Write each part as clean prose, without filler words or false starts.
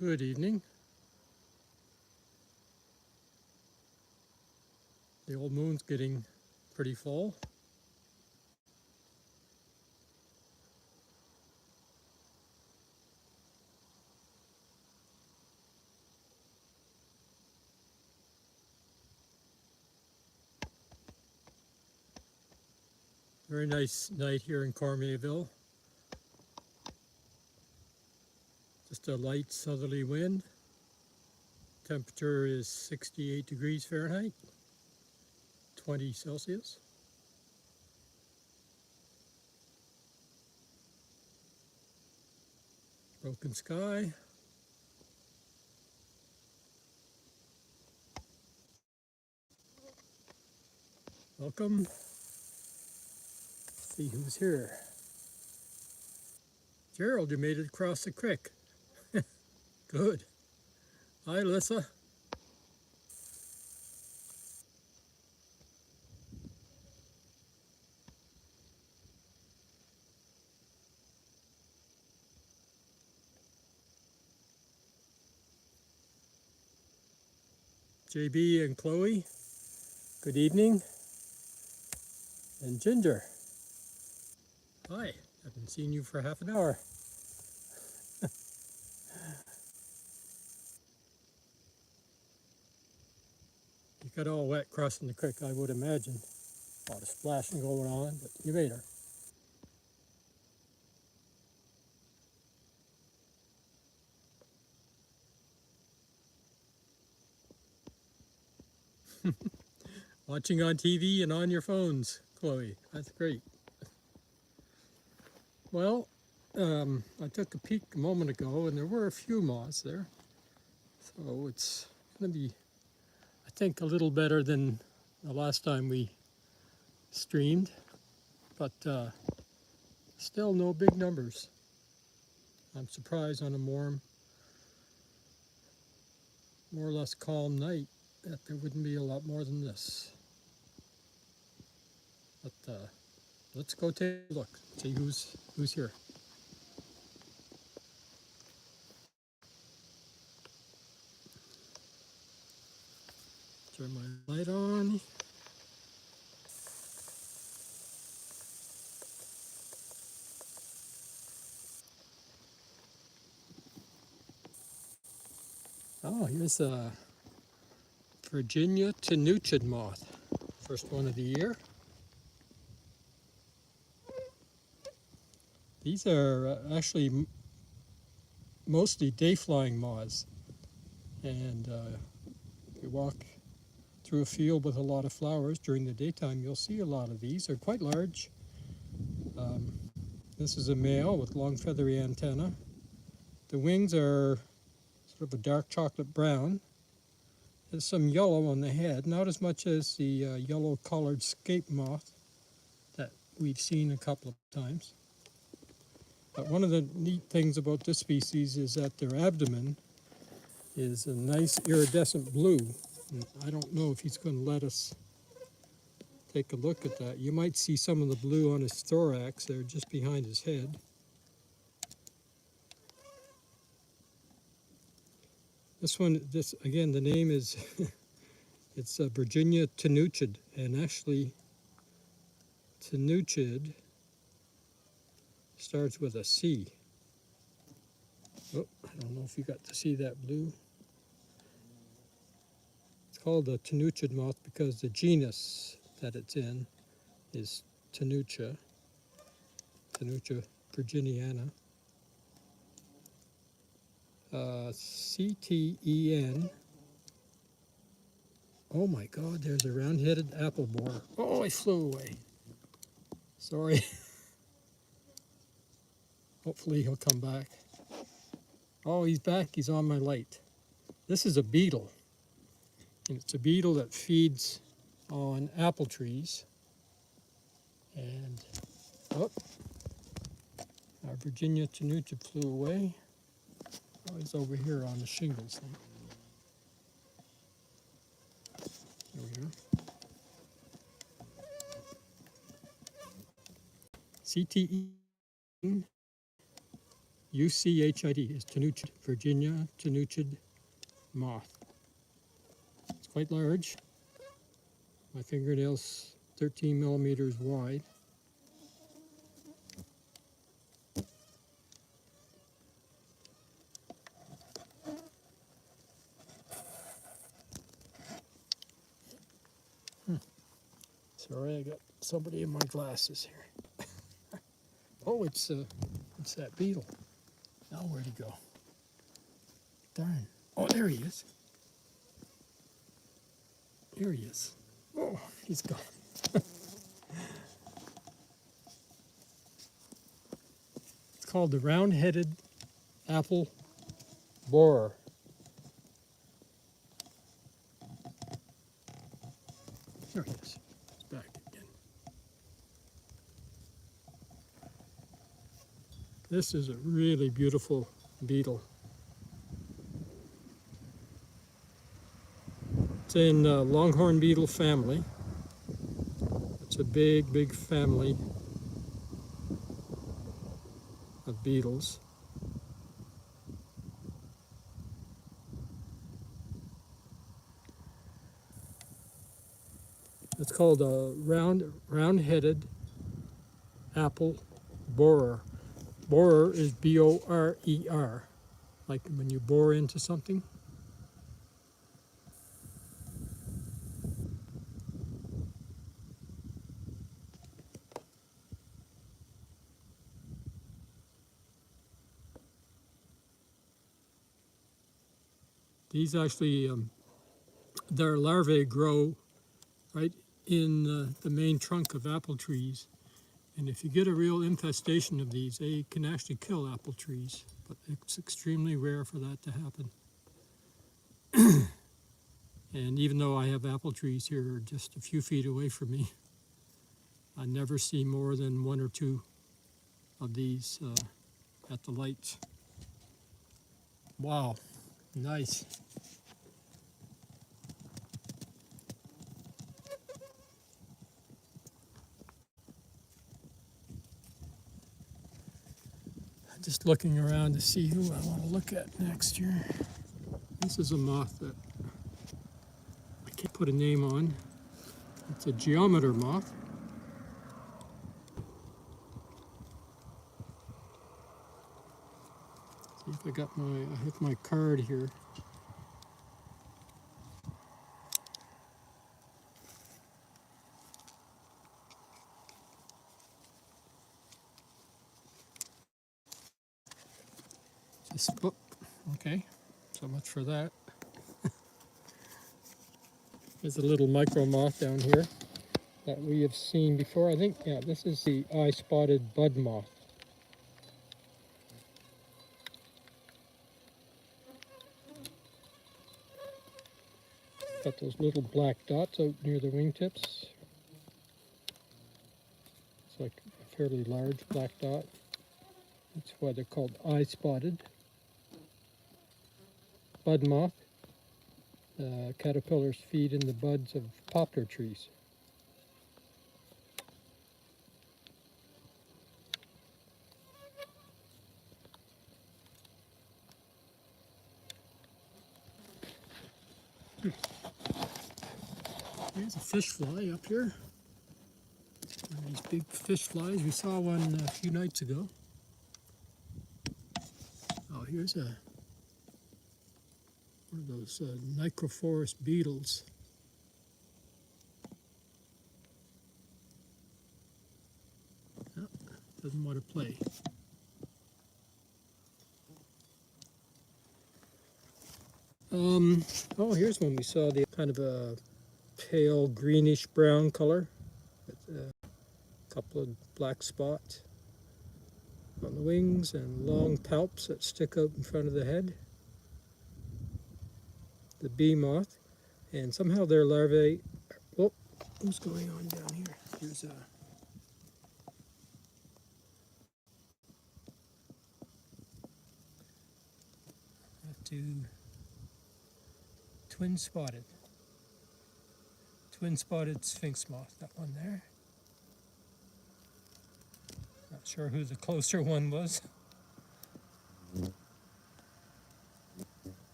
Good evening. The old moon's getting pretty full. Very nice night here in Cormierville. Just a light southerly wind. Temperature is 68 degrees Fahrenheit, 20 Celsius. Broken sky. Welcome. Let's see who's here. Gerald, you made it across the creek. Good. Hi, Alyssa. JB and Chloe, good evening. And Ginger. Hi, haven't seen you for half an hour. You got all wet crossing the creek, I would imagine. A lot of splashing going on, but you made her. Watching on TV and on your phones, Chloe. That's great. Well, I took a peek a moment ago and there were a few moths there. So it's going to be, I think, a little better than the last time we streamed. But still no big numbers. I'm surprised on a more or less calm night that there wouldn't be a lot more than this. But let's go take a look, see who's here. Turn my light on. Oh, here's a Virginia tenucid moth. First one of the year. These are actually mostly day-flying moths. And if you walk through a field with a lot of flowers during the daytime, you'll see a lot of these. They're quite large. This is a male with long feathery antennae. The wings are sort of a dark chocolate brown. There's some yellow on the head, not as much as the yellow collared scape moth that we've seen a couple of times. But one of the neat things about this species is that their abdomen is a nice iridescent blue. And I don't know if he's going to let us take a look at that. You might see some of the blue on his thorax there just behind his head. This one, again, the name is, it's Virginia tenucid, and actually tenucid starts with a C. Oh, I don't know if you got to see that blue. It's called a tenucid moth because the genus that it's in is Tenuccia virginiana. CTEN. Oh my God, there's a round-headed apple borer. Oh, he flew away. Sorry. Hopefully he'll come back. Oh, he's back. He's on my light. This is a beetle. And it's a beetle that feeds on apple trees. And, oh, our Virginia tenucid flew away. Oh, he's over here on the shingles thing. There we are. CTE. UCHID is Tanuchid, Virginia Tanuchid moth. It's quite large. My fingernail's 13 millimeters wide. Sorry, I got somebody in my glasses here. Oh, it's that beetle. Now where'd he go? Darn. Oh, there he is. Here he is. Oh, he's gone. It's called the round-headed apple borer. There he is. He's back again. This is a really beautiful beetle. It's in the longhorn beetle family. It's a big, big family of beetles. It's called a round-headed apple borer. Borer is B-O-R-E-R, like when you bore into something. These actually, their larvae grow right in the main trunk of apple trees. And if you get a real infestation of these, they can actually kill apple trees. But it's extremely rare for that to happen. And even though I have apple trees here just a few feet away from me, I never see more than one or two of these at the lights. Wow, nice. Just looking around to see who I want to look at next here. This is a moth that I can't put a name on. It's a geometer moth. See if I have my card here. Oh, okay, so much for that. There's a little micro moth down here that we have seen before. I think, yeah, this is the eye-spotted bud moth. Got those little black dots out near the wingtips. It's like a fairly large black dot. That's why they're called eye-spotted. Bud moth. Caterpillars feed in the buds of poplar trees. There's a fish fly up here. One of these big fish flies. We saw one a few nights ago. Oh, here's one of those microforest beetles. Oh, doesn't want to play. Oh, here's one we saw, the kind of a pale greenish brown color with a couple of black spots on the wings and long palps that stick out in front of the head. The bee moth, and somehow their larvae. Oh, what's going on down here? Here's a. Have to twin spotted sphinx moth. That one there. Not sure who the closer one was.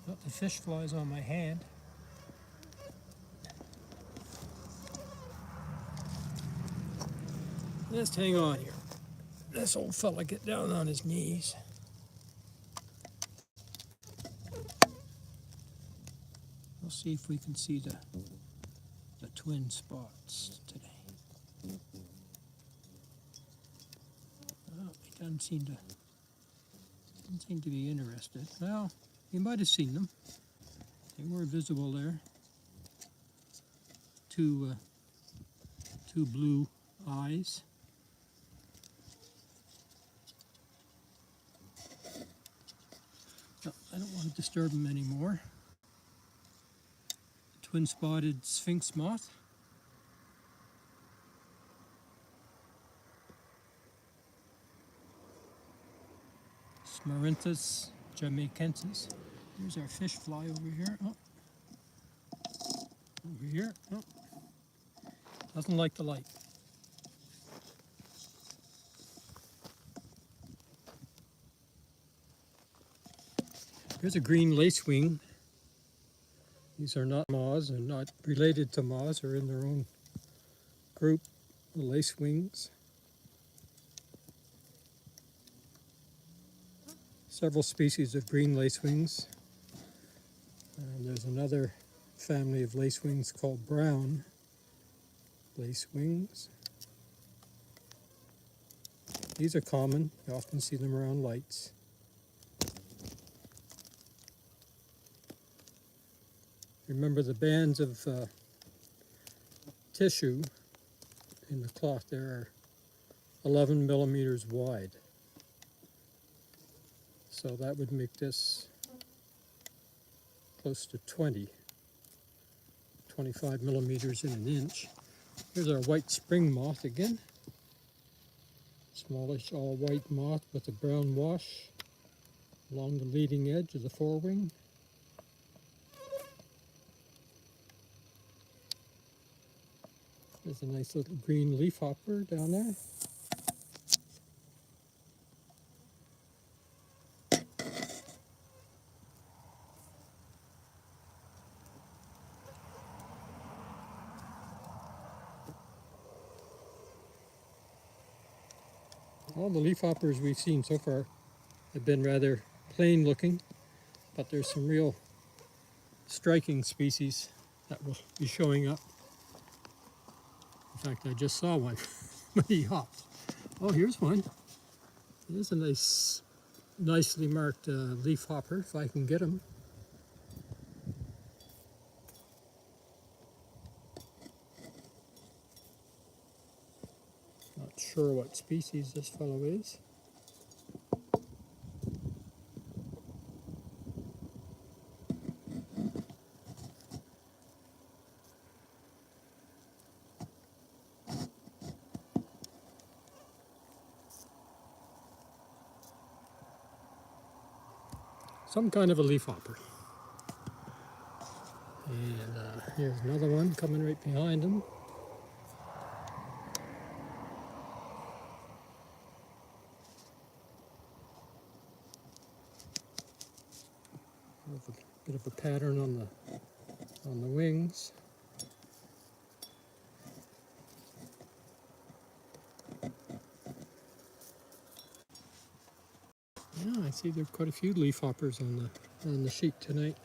Got the fish flies on my hand. Just hang on here. This old fella get down on his knees. We'll see if we can see the twin spots today. Oh, he doesn't seem to be interested. Well, you might have seen them. They were visible there. Two blue eyes. No, I don't want to disturb them anymore. Twin-spotted sphinx moth. Smarinthus jamaicensis. Here's our fish fly over here. Oh. Over here. Oh. Doesn't like the light. Here's a green lacewing. These are not moths and not related to moths, or in their own group, the lacewings. Several species of green lacewings. And there's another family of lacewings called brown lacewings. These are common. You often see them around lights. Remember the bands of tissue in the cloth there are 11 millimeters wide. So that would make this close to 25 millimeters in an inch. Here's our white spring moth again. Smallish all white moth with a brown wash along the leading edge of the forewing. There's a nice little green leafhopper down there. All the leafhoppers we've seen so far have been rather plain looking, but there's some real striking species that will be showing up. In fact, I just saw one when he hopped. Oh, here's one. There's a nicely marked leafhopper, if I can get him. Not sure what species this fellow is. Some kind of a leafhopper. And here's another one coming right behind him. A bit of a pattern on the wings. Yeah, I see there are quite a few leafhoppers on the sheet tonight.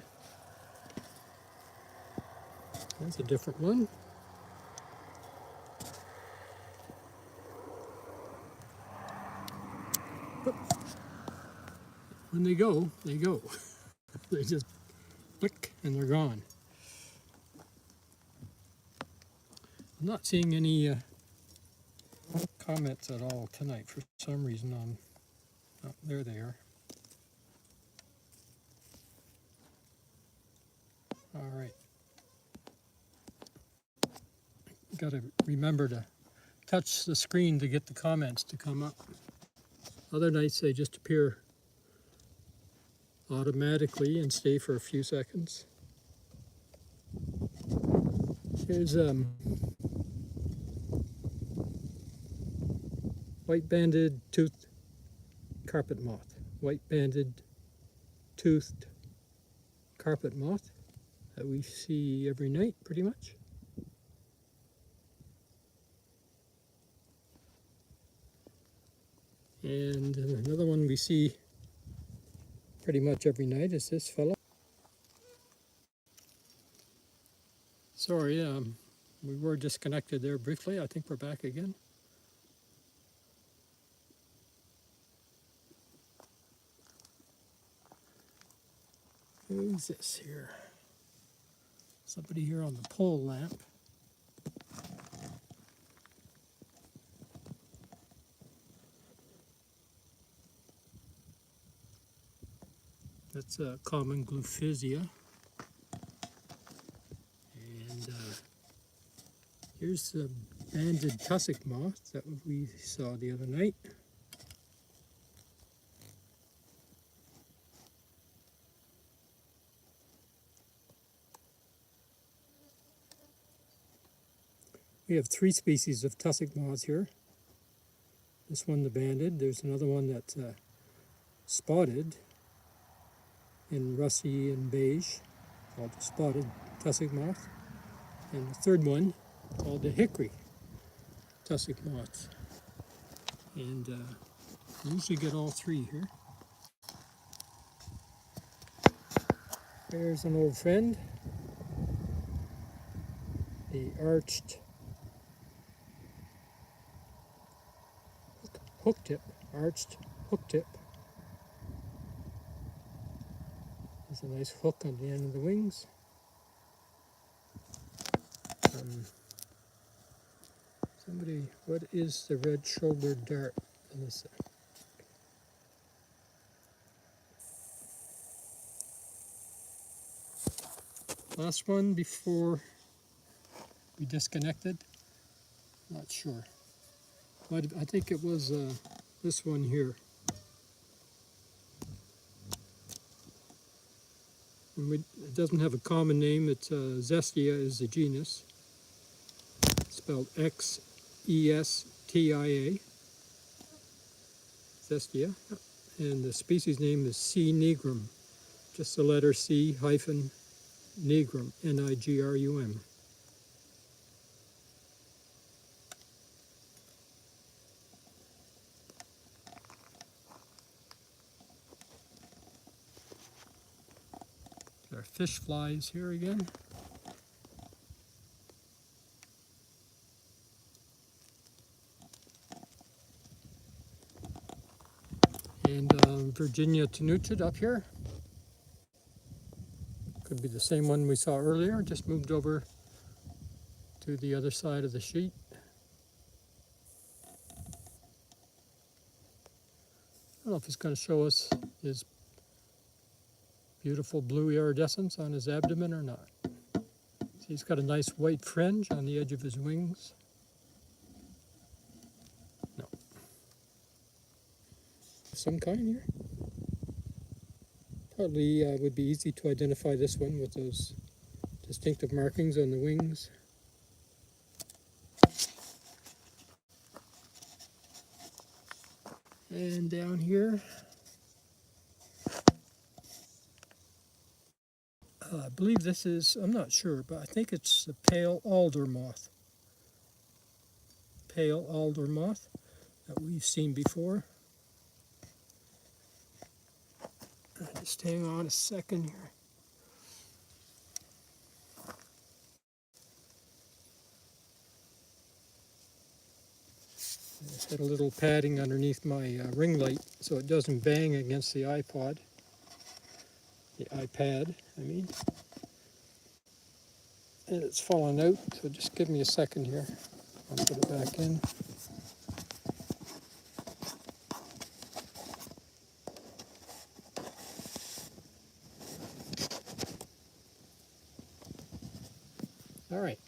That's a different one. But when they go, they go. They just click and they're gone. I'm not seeing any comments at all tonight for some reason on. Oh, there they are. All right. Got to remember to touch the screen to get the comments to come up. Other nights they just appear automatically and stay for a few seconds. Here's white-banded toothed carpet moth. White-banded toothed carpet moth that we see every night pretty much. And another one we see pretty much every night is this fellow. Sorry, we were disconnected there briefly. I think we're back again. Who's this here? Somebody here on the pole lamp. That's a common gluphisia. And here's the banded tussock moth that we saw the other night. We have 3 species of tussock moths here. This one, the banded. There's another one that's spotted in rusty and beige, called the spotted tussock moth. And the third one, called the hickory tussock moth. And we usually get all 3 here. There's an old friend, the arched arched hook tip. There's a nice hook on the end of the wings. What is the red-shouldered dart? Last one before we disconnected. Not sure. But I think it was this one here. It doesn't have a common name. It's Zestia is the genus. Spelled X-E-S-T-I-A. Zestia. And the species name is C. nigrum. Just the letter C hyphen nigrum. N-I-G-R-U-M. Our fish flies here again. And Virginia tenucid up here. Could be the same one we saw earlier, just moved over to the other side of the sheet. I don't know if he's going to show us his beautiful blue iridescence on his abdomen or not. He's got a nice white fringe on the edge of his wings. No. Some kind here. Probably would be easy to identify this one with those distinctive markings on the wings. And down here, I believe this is, I'm not sure, but I think it's the pale alder moth. Pale alder moth that we've seen before. Just hang on a second here. I just had a little padding underneath my ring light so it doesn't bang against the iPod. The iPad, I mean. And it's fallen out, so just give me a second here. I'll put it back in. All right.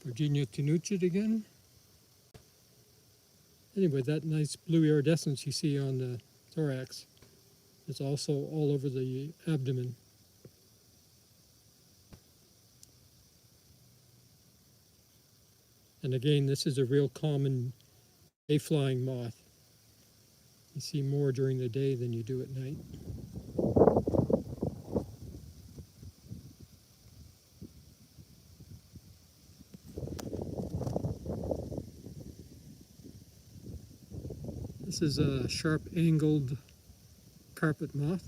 Virginia tenucid again. Anyway, that nice blue iridescence you see on the thorax is also all over the abdomen. And again, this is a real common day-flying moth. You see more during the day than you do at night. This is a sharp-angled carpet moth.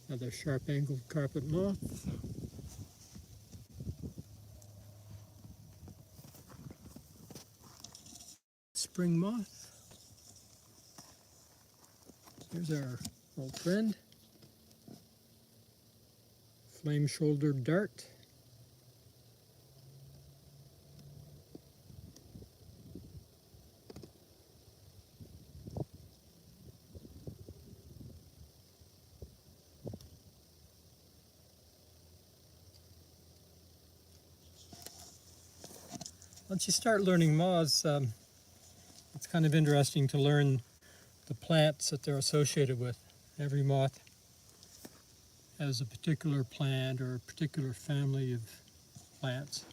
Another sharp-angled carpet moth. Spring moth. Here's our old friend. Flame-shouldered dart. Once you start learning moths, it's kind of interesting to learn the plants that they're associated with. Every moth has a particular plant or a particular family of plants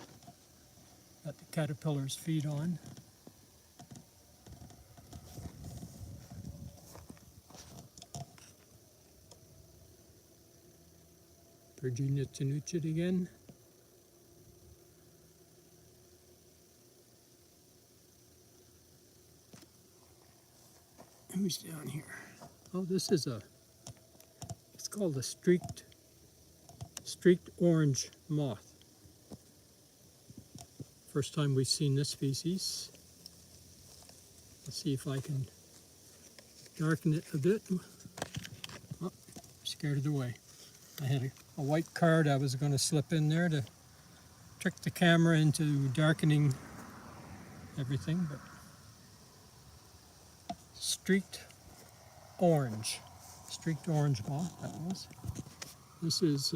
that the caterpillars feed on. Virginia tenucid again. Who's down here? Oh, this is it's called a streaked orange moth. First time we've seen this species. Let's see if I can darken it a bit. Oh, scared it away. I had a white card I was going to slip in there to trick the camera into darkening everything, but streaked orange moth, that was. This is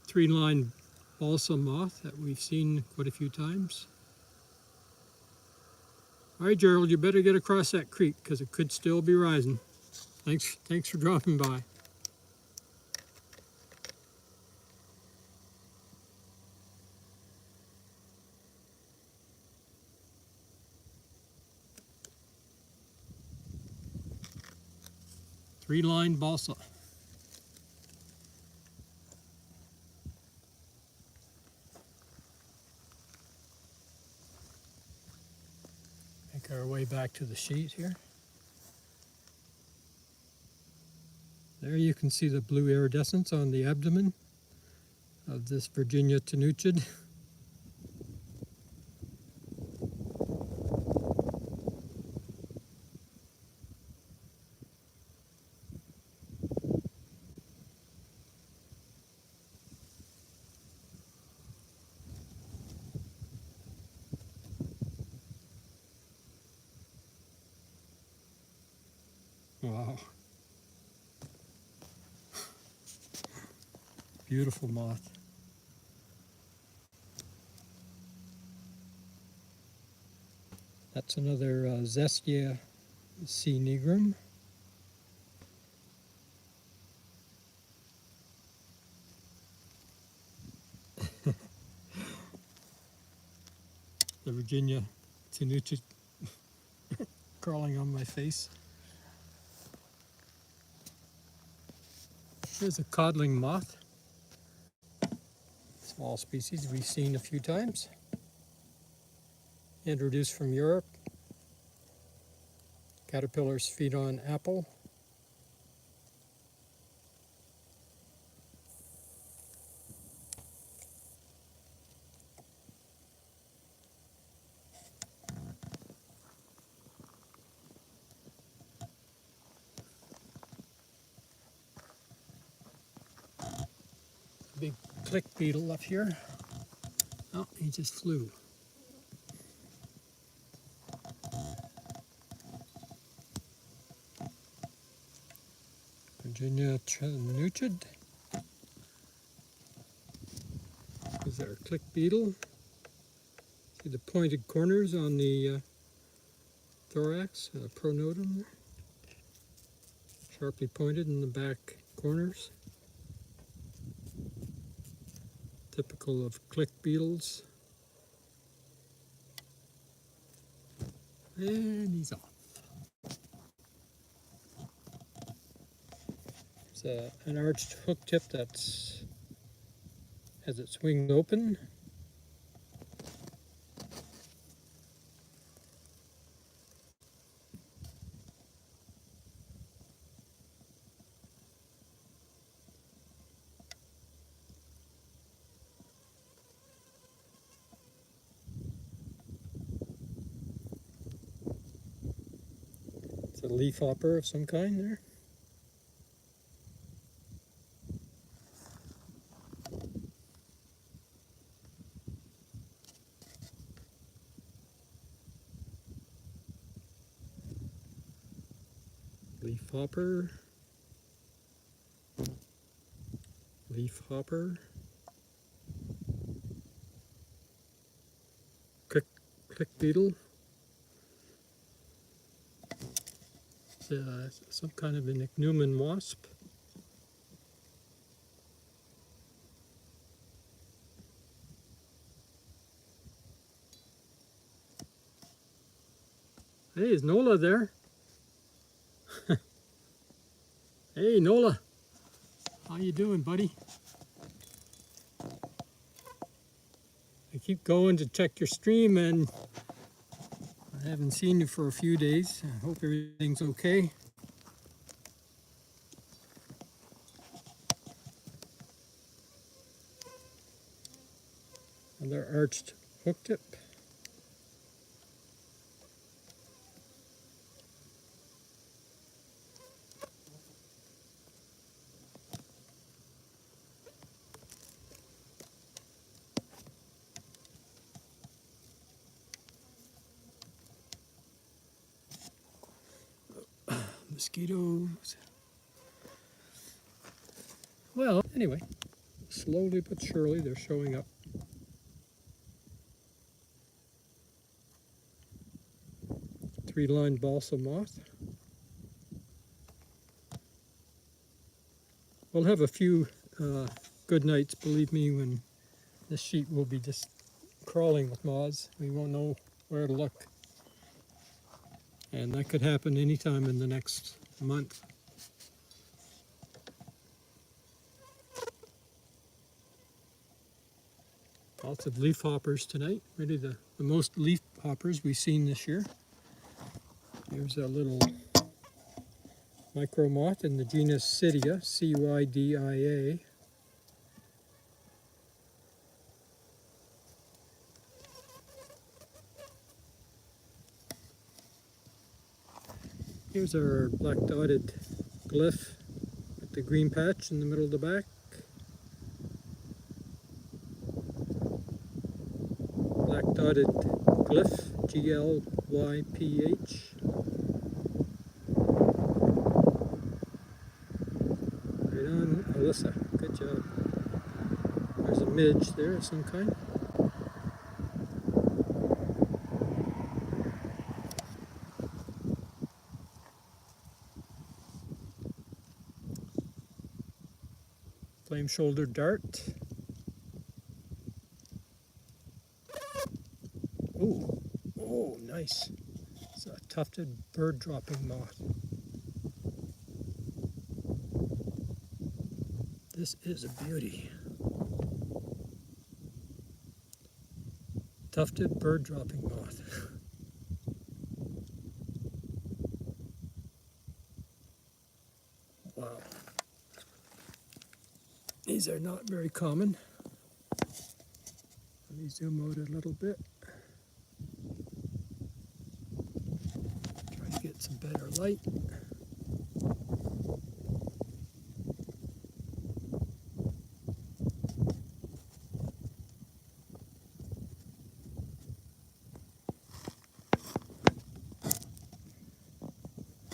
three-line balsa moth that we've seen quite a few times. All right, Gerald, you better get across that creek because it could still be rising. Thanks for dropping by. Three-line balsa. Make our way back to the sheet here. There you can see the blue iridescence on the abdomen of this Virginia tenucid. Wow. Beautiful moth. That's another Zestia C. nigrum. The Virginia tenucid crawling on my face. Here's a codling moth. Small species we've seen a few times. Introduced from Europe. Caterpillars feed on apple. Big click beetle up here. Oh, he just flew. Virginia tenucid. Is there a click beetle? See the pointed corners on the thorax, pronotum there. Sharply pointed in the back corners. Typical of click beetles. And he's off. It's an arched hook tip that's has its wing open. It's a leaf hopper of some kind there. Leaf hopper. Leaf hopper. Click beetle. Some kind of an ichneumon wasp. Hey, is Nola there? Hey, Nola. How you doing, buddy? I keep going to check your stream and I haven't seen you for a few days. I hope everything's okay. Another arched hook tip. Mosquitoes. Well, anyway, slowly but surely they're showing up. Three-lined balsa moth. We'll have a few good nights, believe me, when this sheet will be just crawling with moths. We won't know where to look. And that could happen anytime in the next month. Lots of leaf hoppers tonight. Really the most leaf hoppers we've seen this year. Here's a little micro moth in the genus Cydia, C-Y-D-I-A. Here's our black dotted glyph with the green patch in the middle of the back. Black dotted glyph, G-L-Y-P-H. Right on, Alyssa, good job. There's a midge there of some kind. Flame-shouldered dart. Ooh, oh, nice. It's a tufted bird-dropping moth. This is a beauty. Tufted bird-dropping moth. Wow. These are not very common. Let me zoom out a little bit. Try to get some better light.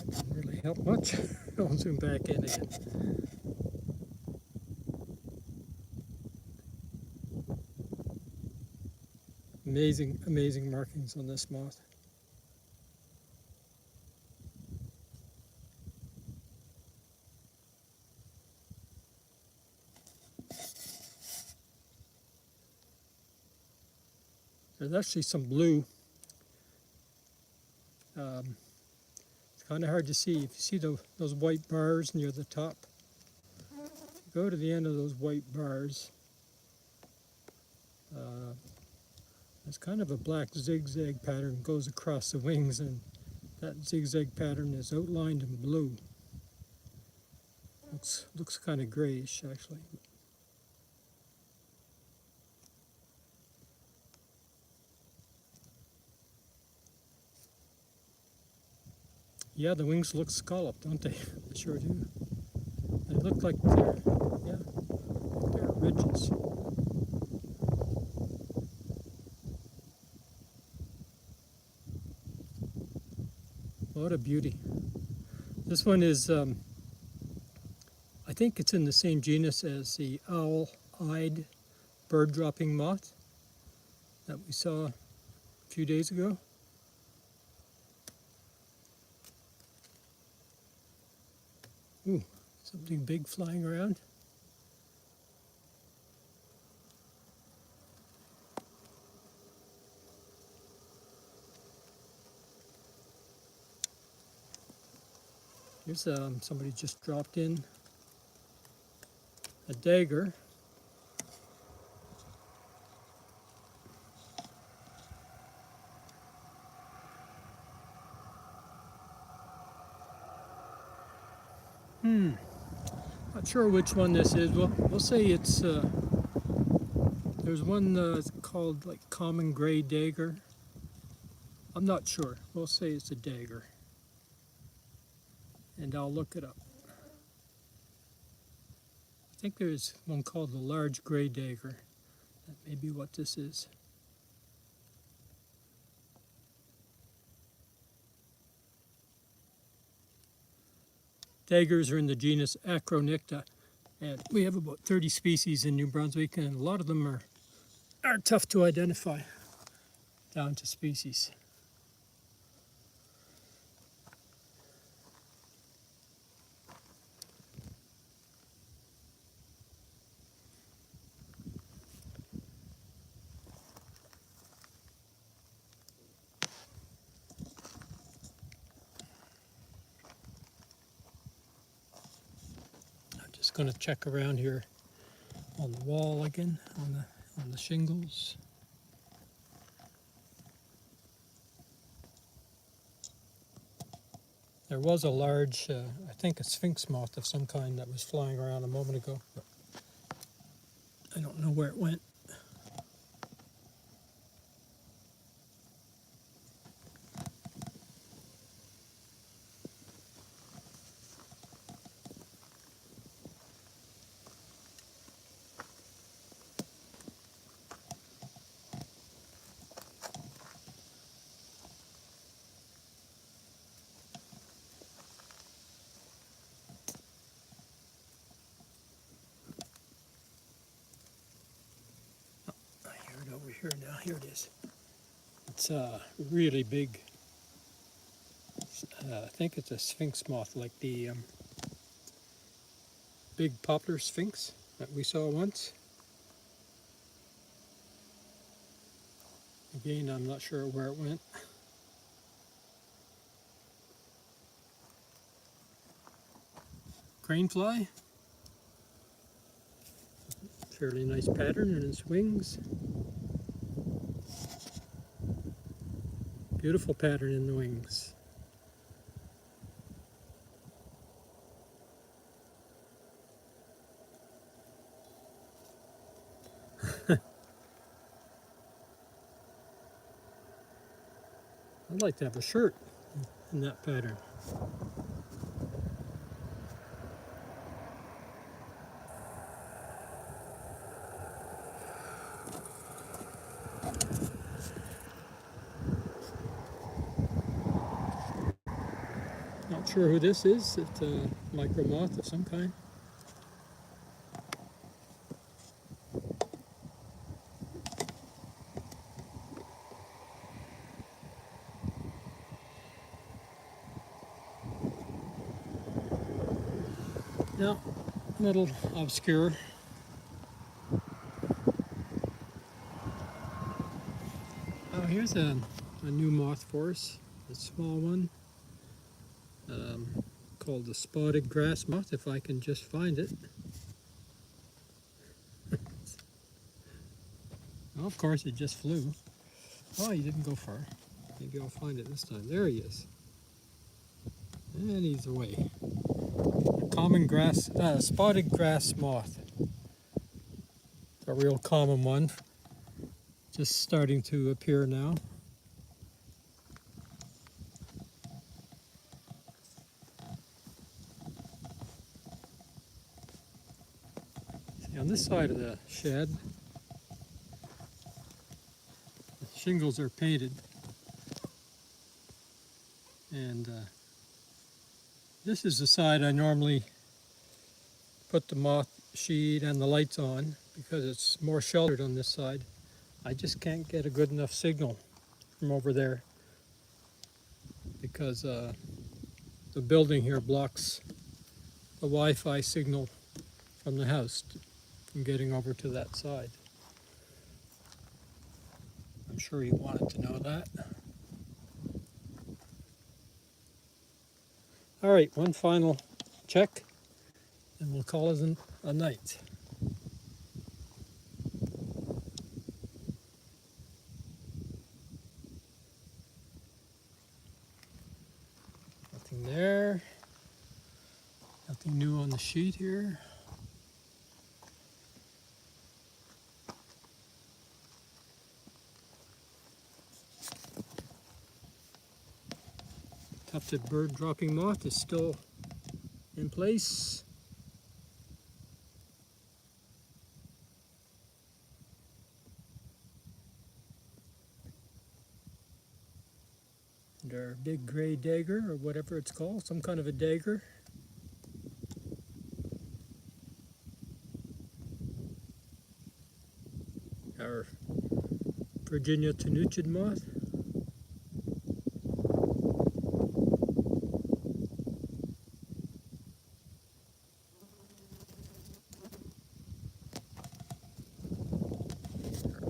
Doesn't really help much. I'll zoom back in again. Amazing, amazing markings on this moth. There's actually some blue. It's kind of hard to see. If you see those white bars near the top, go to the end of those white bars. There's kind of a black zigzag pattern goes across the wings, and that zigzag pattern is outlined in blue. Looks kind of grayish, actually. Yeah, the wings look scalloped, don't they? They sure do. They look like they're ridges. What a beauty. This one is, I think it's in the same genus as the owl-eyed bird-dropping moth that we saw a few days ago. Ooh, something big flying around. Here's somebody just dropped in a dagger. Not sure which one this is. We'll say it's, there's one called like common gray dagger. I'm not sure. We'll say it's a dagger. And I'll look it up. I think there's one called the large gray dagger. That may be what this is. Daggers are in the genus Acronicta, and we have about 30 species in New Brunswick, and a lot of them are tough to identify down to species. Just going to check around here on the wall again, on the shingles. There was a large, I think a sphinx moth of some kind that was flying around a moment ago, but I don't know where it went. Over here now, here it is. It's really big. I think it's a sphinx moth, like the big poplar sphinx that we saw once. Again, I'm not sure where it went. Crane fly. Fairly nice pattern in its wings. Beautiful pattern in the wings. I'd like to have a shirt in that pattern. Not sure who this is. It's a micro moth of some kind. Now, a little obscure. Oh, here's a new moth for us, a small one, called the spotted grass moth, if I can just find it. Well, of course, it just flew. Oh, he didn't go far. Maybe I'll find it this time. There he is. And he's away. A common grass, spotted grass moth. A real common one. Just starting to appear now. See, on this side of the shed, the shingles are painted. And this is the side I normally put the moth sheet and the lights on because it's more sheltered on this side. I just can't get a good enough signal from over there because the building here blocks the Wi-Fi signal from the house from getting over to that side. I'm sure you wanted to know that. All right, one final check and we'll call it a night. Nothing there. Nothing new on the sheet here. Tufted bird dropping moth is still in place. And our big gray dagger, or whatever it's called, some kind of a dagger. Our Virginia tenucid moth.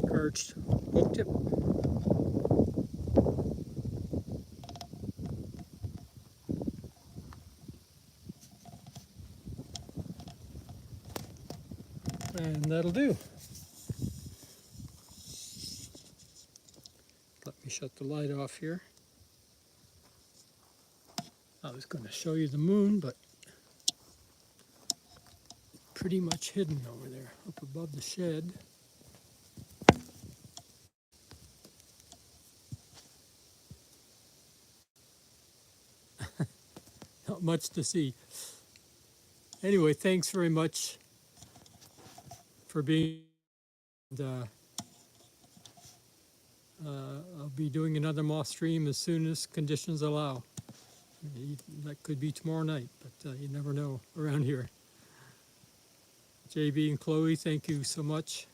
Perched hook tip. And that'll do. Let me shut the light off here. I was going to show you the moon, but it's pretty much hidden over there, up above the shed. Not much to see. Anyway, thanks very much for being. I'll be doing another moth stream as soon as conditions allow. That could be tomorrow night, but you never know around here. JB and Chloe, thank you so much.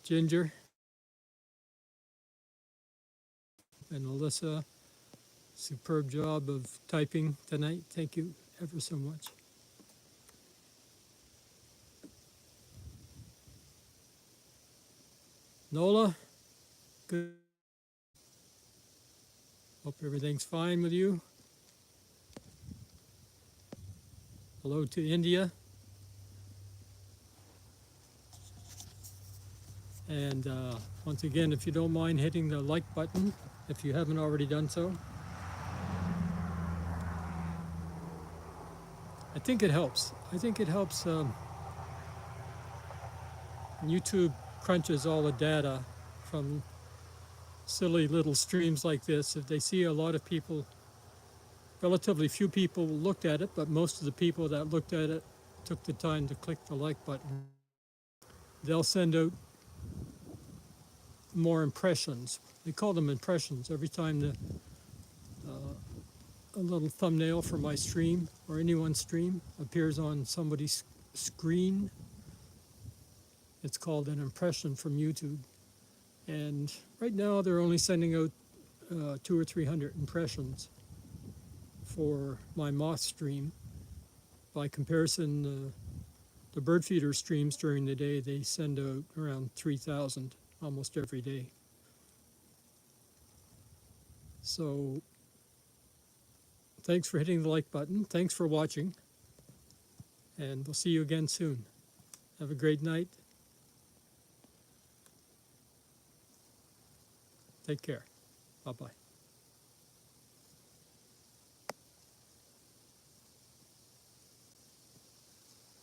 Ginger and Alyssa, superb job of typing tonight. Thank you ever so much. Nola, good. Hope everything's fine with you. Hello to India. And once again, if you don't mind hitting the like button, if you haven't already done so. I think it helps. I think it helps. YouTube crunches all the data from silly little streams like this. If they see a lot of people, relatively few people looked at it, but most of the people that looked at it took the time to click the like button, they'll send out more impressions. They call them impressions every time a little thumbnail for my stream or anyone's stream appears on somebody's screen. It's called an impression from YouTube. And right now they're only sending out 200 or 300 impressions for my moth stream. By comparison, the bird feeder streams during the day, they send out around 3,000 almost every day. So thanks for hitting the like button. Thanks for watching. And we'll see you again soon. Have a great night. Take care. Bye-bye.